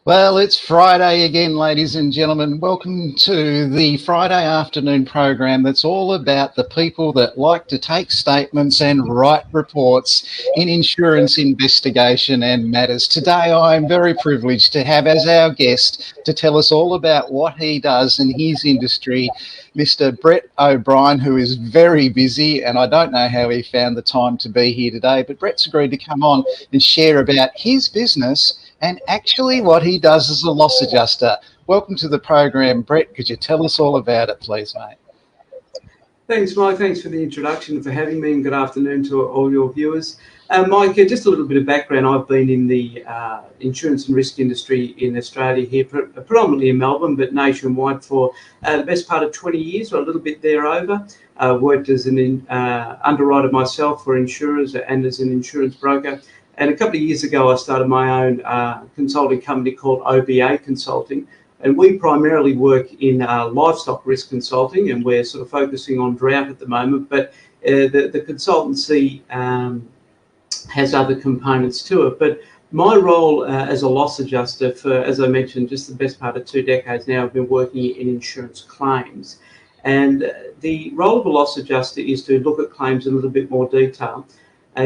Well, it's Friday again, ladies and gentlemen. Welcome to the Friday afternoon program that's all about the people that like to take statements and write reports in insurance investigation and matters. Today, I'm very privileged to have as our guest to tell us all about what he does in his industry, Mr. Brett O'Brien, who is very busy, and I don't know how he found the time to be here today, but Brett's agreed to come on and share about his business and actually what he does as a loss adjuster. Welcome to the program, Brett. Could you tell us all about it, please, mate? Thanks, Mike. Thanks for the introduction and for having me, and good afternoon to all your viewers. Mike, just a little bit of background. I've been in the insurance and risk industry in Australia here, predominantly in Melbourne, but nationwide for the best part of 20 years or a little bit thereover. Worked as an underwriter myself for insurers and as an insurance broker. And a couple of years ago, I started my own consulting company called OBA Consulting. And we primarily work in livestock risk consulting, and we're sort of focusing on drought at the moment. But the consultancy has other components to it. But my role as a loss adjuster for, as I mentioned, just the best part of 2 decades now, I've been working in insurance claims. And the role of a loss adjuster is to look at claims in a little bit more detail.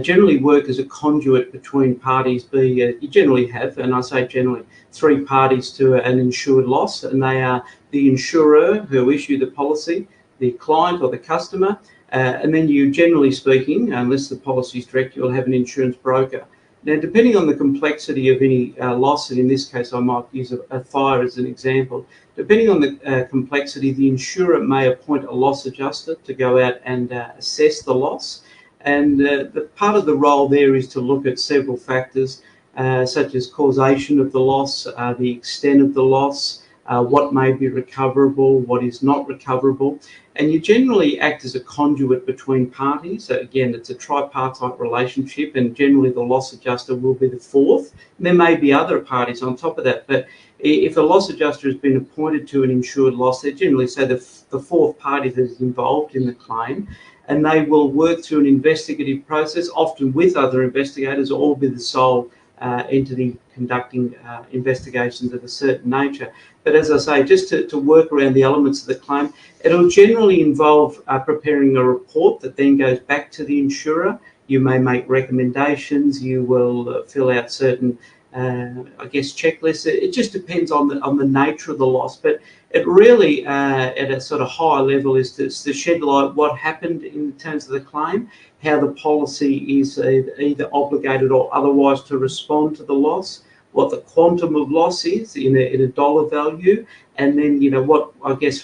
Generally work as a conduit between parties. You generally have, and I say generally, 3 parties to an insured loss, and they are the insurer who issue the policy, the client or the customer, and then you, generally speaking, unless the policy is direct, you'll have an insurance broker. Now, depending on the complexity of any loss, and in this case I might use a fire as an example, depending on the complexity, the insurer may appoint a loss adjuster to go out and assess the loss. And the part of the role there is to look at several factors, such as causation of the loss, the extent of the loss, what may be recoverable, what is not recoverable. And you generally act as a conduit between parties. So again, it's a tripartite relationship, and generally the loss adjuster will be the fourth. And there may be other parties on top of that, but if a loss adjuster has been appointed to an insured loss, they generally say the fourth party that is involved in the claim, and they will work through an investigative process, often with other investigators, or be the sole entity conducting investigations of a certain nature. But as I say, just to work around the elements of the claim, it'll generally involve preparing a report that then goes back to the insurer. You may make recommendations, you will fill out certain checklists. It just depends on the nature of the loss, but it really, at a sort of higher level, is to shed light what happened in terms of the claim, how the policy is either obligated or otherwise to respond to the loss, what the quantum of loss is in a dollar value, and then what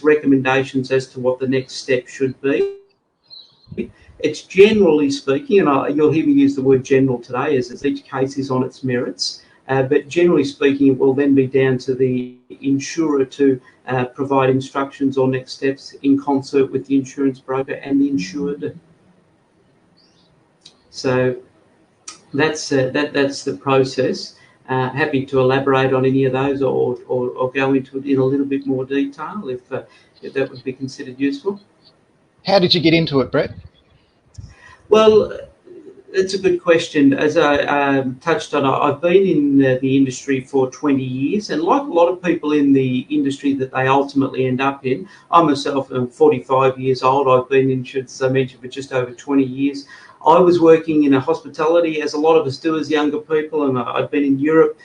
recommendations as to what the next step should be. It's generally speaking, and you'll hear me use the word general today, as each case is on its merits. But generally speaking, it will then be down to the insurer to provide instructions or next steps in concert with the insurance broker and the insured. So that's the process. Happy to elaborate on any of those or go into it in a little bit more detail if that would be considered useful. How did you get into it, Brett? Well, it's a good question. As I touched on, I've been in the industry for 20 years, and like a lot of people in the industry that they ultimately end up in, I myself am 45 years old. I've been in insurance, as I mentioned, for just over 20 years. I was working in a hospitality, as a lot of us do as younger people, and I'd been in Europe,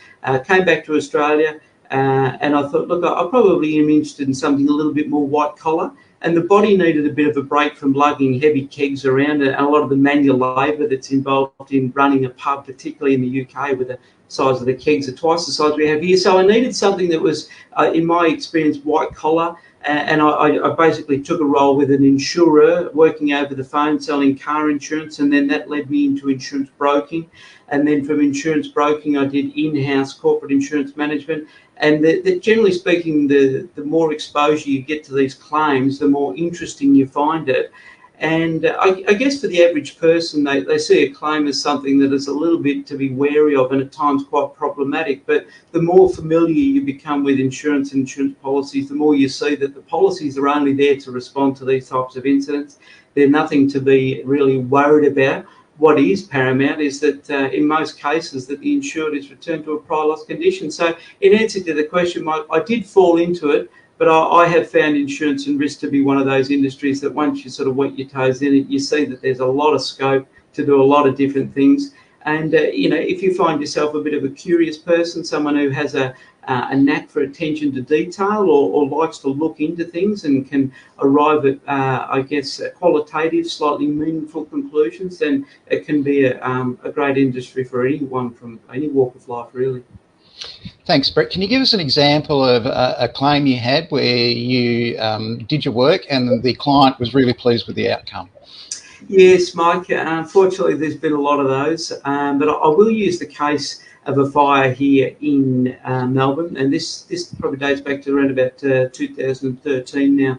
came back to Australia, and I thought, look, I probably am interested in something a little bit more white collar. And the body needed a bit of a break from lugging heavy kegs around and a lot of the manual labour that's involved in running a pub, particularly in the UK, where the size of the kegs are twice the size we have here. So I needed something that was, in my experience, white collar. And I basically took a role with an insurer, working over the phone, selling car insurance, and then that led me into insurance broking. And then from insurance broking, I did in-house corporate insurance management. And generally speaking, the more exposure you get to these claims, the more interesting you find it. And I guess for the average person, they see a claim as something that is a little bit to be wary of and at times quite problematic. But the more familiar you become with insurance and insurance policies, the more you see that the policies are only there to respond to these types of incidents. They're nothing to be really worried about. what is paramount is that in most cases that the insured is returned to a prior loss condition. So in answer to the question, Mike, I did fall into it, but I have found insurance and risk to be one of those industries that once you sort of wet your toes in it, you see that there's a lot of scope to do a lot of different things. And, if you find yourself a bit of a curious person, someone who has a knack for attention to detail or likes to look into things and can arrive at, qualitative, slightly meaningful conclusions, then it can be a great industry for anyone from any walk of life, really. Thanks, Brett. Can you give us an example of a claim you had where you did your work and the client was really pleased with the outcome? Yes, Mike. Unfortunately, there's been a lot of those, but I will use the case of a fire here in Melbourne, and this probably dates back to around about 2013 now.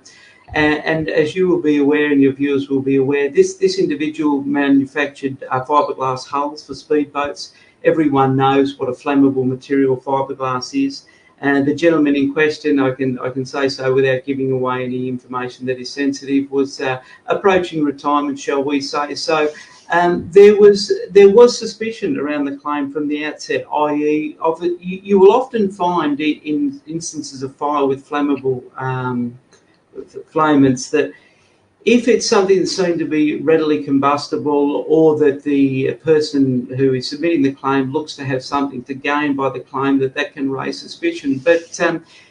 And as you will be aware, and your viewers will be aware, this individual manufactured fiberglass hulls for speedboats. Everyone knows what a flammable material fiberglass is. And the gentleman in question, I can say so without giving away any information that is sensitive, was approaching retirement, shall we say. So there was suspicion around the claim from the outset, i.e., you will often find in instances of fire with flammable flamants that if it's something that seemed to be readily combustible, or that the person who is submitting the claim looks to have something to gain by the claim, that can raise suspicion. But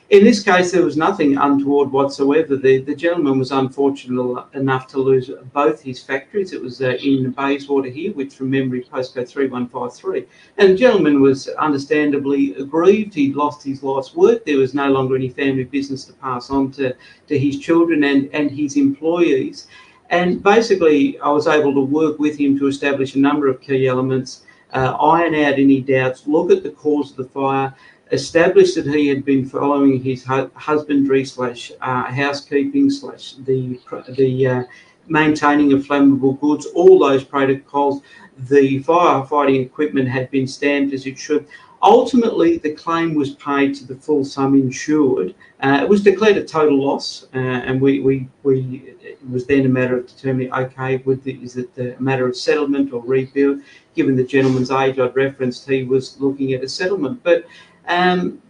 in this case, there was nothing untoward whatsoever. The gentleman was unfortunate enough to lose both his factories. It was in Bayswater here, which from memory postcode 3153. And the gentleman was understandably aggrieved. He'd lost his life's work. There was no longer any family business to pass on to his children and his employees. And basically, I was able to work with him to establish a number of key elements, iron out any doubts, look at the cause of the fire, established that he had been following his husbandry / housekeeping / the maintaining of flammable goods, all those protocols. The firefighting equipment had been stamped as it should. Ultimately, the claim was paid to the full sum insured. It was declared a total loss, and it was then a matter of determining, okay, is it a matter of settlement or rebuild? Given the gentleman's age I'd referenced, he was looking at a settlement. But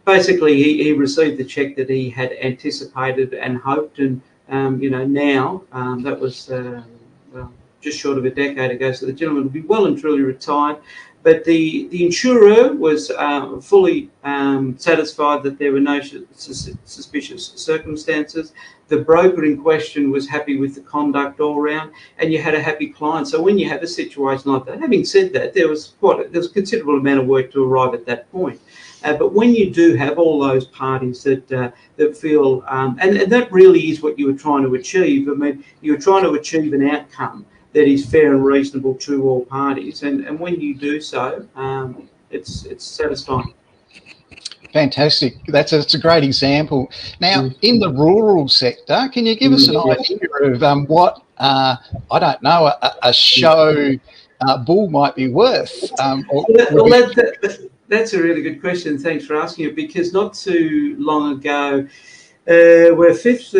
basically, he received the cheque that he had anticipated and hoped, and now that was just short of a decade ago. So the gentleman will be well and truly retired. But the insurer was fully satisfied that there were no suspicious circumstances. The broker in question was happy with the conduct all round, and you had a happy client. So when you have a situation like that, having said that, there was a considerable amount of work to arrive at that point. But when you do have all those parties that feel, and that really is what you were trying to achieve. I mean, you were trying to achieve an outcome that is fair and reasonable to all parties, and when you do so, it's satisfying. Fantastic. That's a great example. Now, in the rural sector, can you give us an idea of what, I don't know, a show bull might be worth? That's a really good question. Thanks for asking it, because not too long ago, we're 5th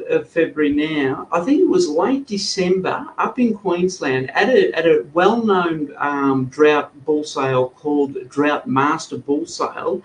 of February now. I think it was late December up in Queensland at a well-known drought bull sale called Drought Master Bull Sale.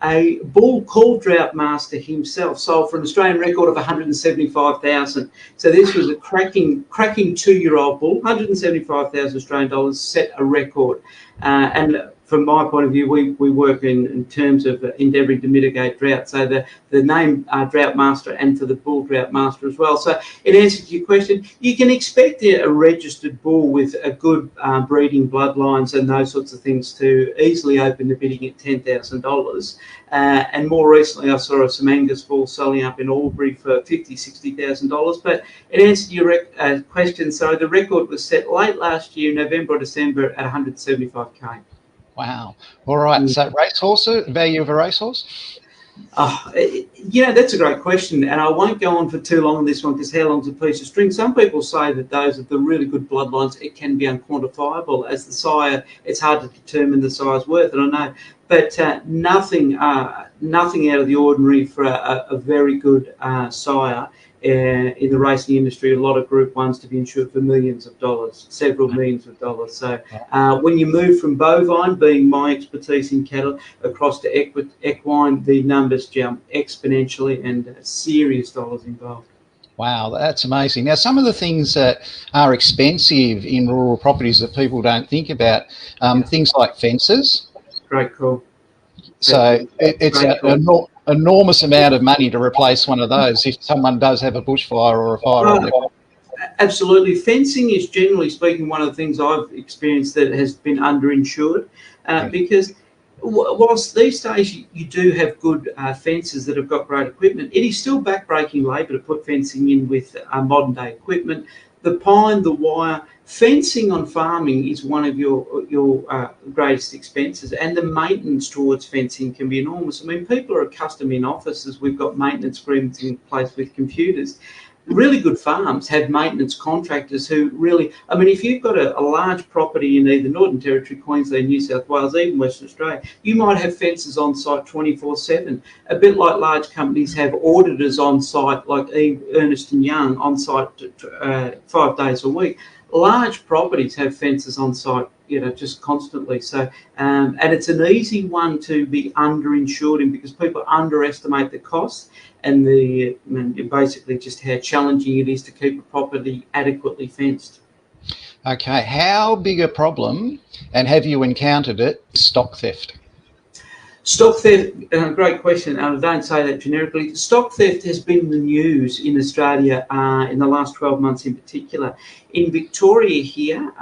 A bull called Drought Master himself sold for an Australian record of 175,000. So this was a cracking 2-year-old bull. 175,000 Australian dollars set a record, and from my point of view, we work in terms of endeavouring to mitigate drought. So the name Drought Master, and for the bull Drought Master as well. So in answer to your question, you can expect a registered bull with a good breeding bloodlines and those sorts of things to easily open the bidding at $10,000. And more recently, I saw some Angus bull selling up in Albury for $50,000, $60,000. But in answer to your question, so the record was set late last year, November or December, at 175K. Wow. All right. So racehorse, value of a racehorse? That's a great question. And I won't go on for too long on this one, because how long's a piece of string? Some people say that those of the really good bloodlines, it can be unquantifiable. As the sire, it's hard to determine the sire's worth, and I know. But nothing out of the ordinary for a very good sire. in the racing industry, a lot of Group 1s to be insured for millions of dollars, several millions of dollars. So when you move from bovine, being my expertise in cattle, across to equine, the numbers jump exponentially and serious dollars involved. Wow, that's amazing. Now, some of the things that are expensive in rural properties that people don't think about, things like fences. Great call. So it's an enormous amount of money to replace one of those if someone does have a bushfire or a fire on their property. Absolutely. Fencing is, generally speaking, one of the things I've experienced that has been underinsured because whilst these days you do have good fences that have got great equipment, it is still backbreaking labour to put fencing in with modern day equipment. The pine, the wire, fencing on farming is one of your greatest expenses, and the maintenance towards fencing can be enormous. I mean, people are accustomed in offices, we've got maintenance agreements in place with computers. Really good farms have maintenance contractors who really, I mean, if you've got a large property in either Northern Territory, Queensland, New South Wales, even Western Australia, you might have fences on site 24/7, a bit like large companies have auditors on site, like Ernst & Young on site 5 days a week. Large properties have fences on site, just constantly. So, and it's an easy one to be underinsured in because people underestimate the costs and basically just how challenging it is to keep a property adequately fenced. Okay, how big a problem, and have you encountered it, is stock theft? Stock theft, great question, and I don't say that generically. Stock theft has been in the news in Australia in the last 12 months in particular. In Victoria here,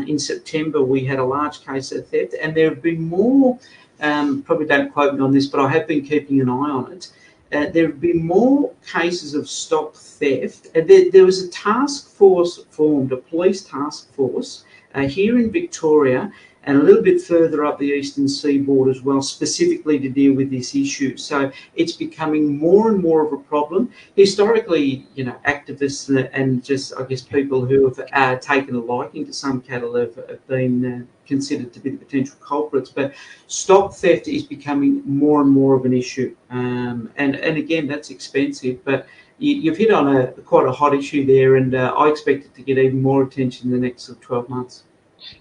in September, we had a large case of theft, and there have been more, probably don't quote me on this, but I have been keeping an eye on it. There have been more cases of stock theft. There was a task force formed, a police task force here in Victoria, and a little bit further up the eastern seaboard as well, specifically to deal with this issue. So it's becoming more and more of a problem. Historically, activists and just, I guess, people who have taken a liking to some cattle have been considered to be the potential culprits. But stock theft is becoming more and more of an issue. And again, that's expensive, but you've hit on quite a hot issue there, and I expect it to get even more attention in the next 12 months.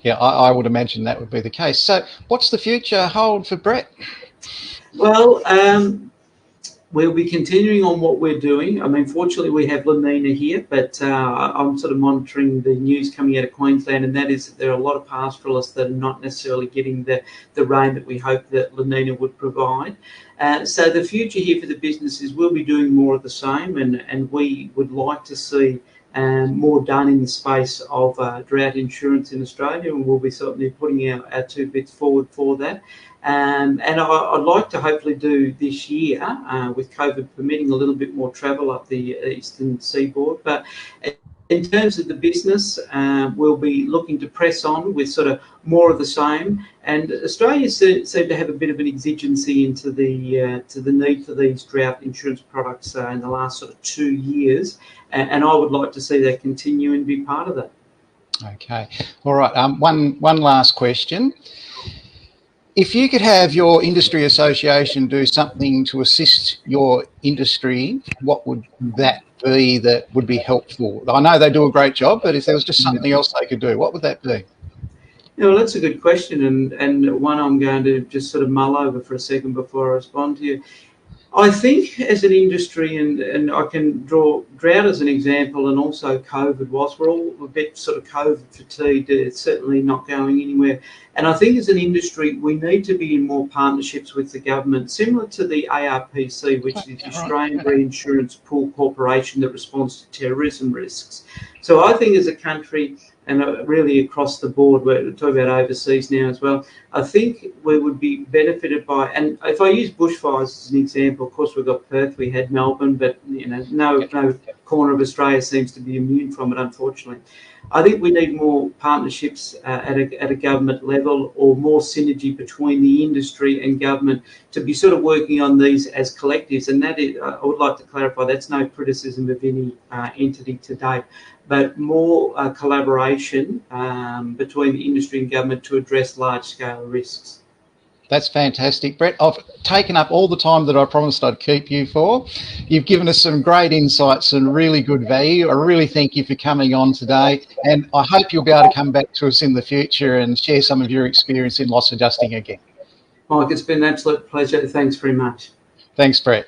Yeah, I would imagine that would be the case. So what's the future hold for Brett? Well, we'll be continuing on what we're doing. I mean, fortunately, we have La Nina here, but I'm sort of monitoring the news coming out of Queensland, and that is that there are a lot of pastoralists that are not necessarily getting the rain that we hope that La Nina would provide. So the future here for the business is we'll be doing more of the same, and we would like to see more done in the space of drought insurance in Australia, and we'll be certainly putting our 2 bits forward for that. And I'd like to hopefully do this year, with COVID permitting, a little bit more travel up the eastern seaboard. But in terms of the business, we'll be looking to press on with sort of more of the same. And Australia seemed to have a bit of an exigency into the need for these drought insurance products in the last sort of 2 years. And I would like to see that continue and be part of that. Okay. All right. One last question. If you could have your industry association do something to assist your industry, what would that be that would be helpful? I know they do a great job, but if there was just something else they could do, what would that be? Well, that's a good question, and one I'm going to just sort of mull over for a second before I respond to you. I think as an industry, and I can draw drought as an example, and also COVID, whilst we're all a bit sort of COVID fatigued, it's certainly not going anywhere. And I think as an industry, we need to be in more partnerships with the government, similar to the ARPC, which is the Australian Reinsurance Pool Corporation that responds to terrorism risks. So I think as a country, and really across the board, we're talking about overseas now as well, I think we would be benefited by, and if I use bushfires as an example, of course we've got Perth, we had Melbourne, but no corner of Australia seems to be immune from it, unfortunately. I think we need more partnerships at a government level, or more synergy between the industry and government to be sort of working on these as collectives. And that is, I would like to clarify, that's no criticism of any entity to date, but more collaboration between the industry and government to address large-scale risks. That's fantastic, Brett. I've taken up all the time that I promised I'd keep you for. You've given us some great insights and really good value. I really thank you for coming on today, and I hope you'll be able to come back to us in the future and share some of your experience in loss adjusting again. Mike, it's been an absolute pleasure. Thanks very much. Thanks, Brett.